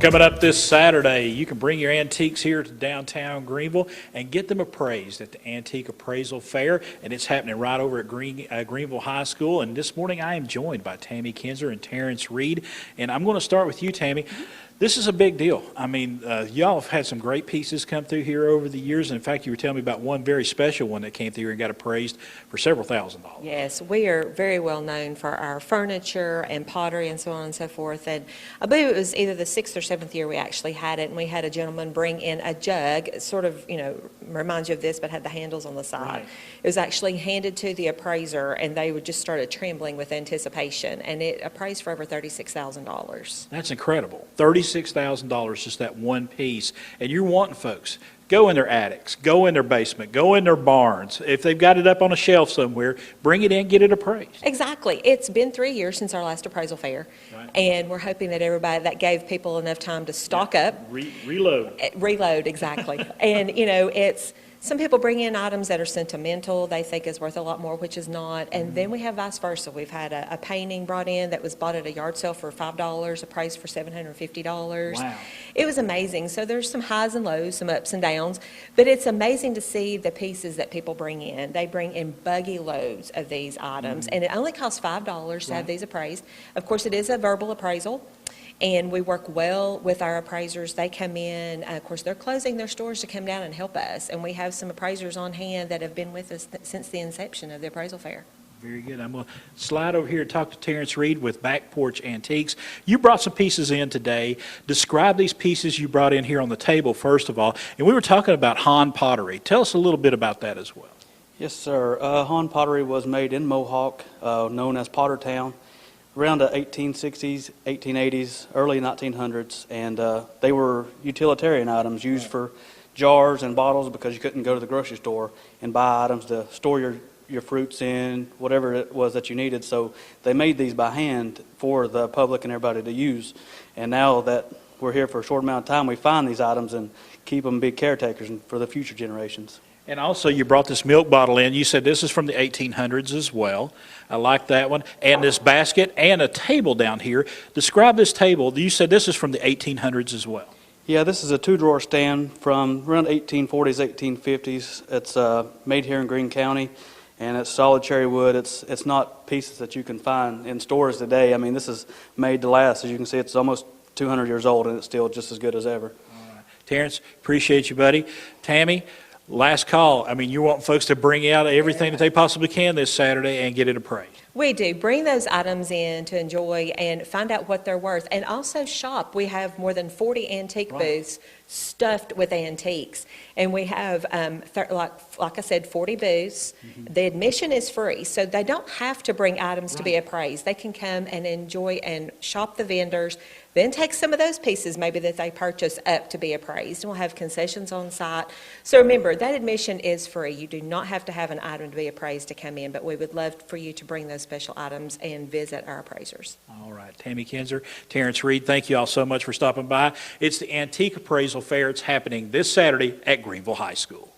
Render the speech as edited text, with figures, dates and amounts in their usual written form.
Coming up this Saturday, you can bring your antiques here to downtown Greeneville and get them appraised at the Antique Appraisal Fair, and it's happening right over at Greeneville High School. And this morning I am joined by Tammy Kinser and Terrence Reed, and I'm going to start with you, Tammy. This is a big deal. I mean, y'all have had some great pieces come through here over the years. And in fact, you were telling me about one very special one that came through here and got appraised for several $1,000s. Yes, we are very well known for our furniture and pottery and so on and so forth. And I believe it was either the 6th or 7th year we actually had it, and we had a gentleman bring in a jug, sort of, you know, reminds you of this, but had the handles on the side. Right. It was actually handed to the appraiser, and they would just started trembling with anticipation, and it appraised for over $36,000. That's incredible. $36,000, just that one piece. And you're wanting folks, go in their attics, go in their basement, go in their barns. If they've got it up on a shelf somewhere, bring it in, get it appraised. Exactly. It's been 3 years since our last appraisal fair, Right. and we're hoping that that gave people enough time to stock up. Reload. Reload, exactly. And, you know, some people bring in items that are sentimental, they think is worth a lot more, which is not. And then we have vice versa. We've had a painting brought in that was bought at a yard sale for $5, appraised for $750. Wow. It was amazing. So there's some highs and lows, some ups and downs, but it's amazing to see the pieces that people bring in. They bring in buggy loads of these items, and it only costs $5 to have these appraised. Of course, it is a verbal appraisal. And we work well with our appraisers. They come in, of course, they're closing their stores to come down and help us. And we have some appraisers on hand that have been with us since the inception of the appraisal fair. Very good. I'm going to slide over here and talk to Terrence Reed with Back Porch Antiques. You brought some pieces in today. Describe these pieces you brought in here on the table, first of all. And we were talking about Han pottery. Tell us a little bit about that as well. Yes, sir. Han pottery was made in Mohawk, known as Pottertown, around the 1860s, 1880s, early 1900s, and they were utilitarian items used for jars and bottles because you couldn't go to the grocery store and buy items to store your fruits in, whatever it was that you needed. So they made these by hand for the public and everybody to use. And now that we're here for a short amount of time, we find these items and keep them, be caretakers for the future generations. And also, you brought this milk bottle in. You said this is from the 1800s as well. I like that one. And this basket and a table down here. Describe this table. You said this is from the 1800s as well. Yeah, this is a two-drawer stand from around 1840s, 1850s. It's made here in Greene County, and it's solid cherry wood. It's not pieces that you can find in stores today. I mean, this is made to last. As you can see, it's almost 200 years old, and it's still just as good as ever. All right. Terrence, appreciate you, buddy. Tammy, last call. I mean, you want folks to bring out everything that they possibly can this Saturday and get it appraised. We do. Bring those items in to enjoy and find out what they're worth. And also shop. We have more than 40 antique booths stuffed with antiques. And we have, like I said, 40 booths. The admission is free, so they don't have to bring items to be appraised. They can come and enjoy and shop the vendors, then take some of those pieces maybe that they purchase up to be appraised. And we'll have concessions on site. So remember, that admission is free. You do not have to have an item to be appraised to come in, but we would love for you to bring those special items and visit our appraisers. All right. Tammy Kinser, Terrence Reed, thank you all so much for stopping by. It's the Antique Appraisal Fair. It's happening this Saturday at Greeneville High School.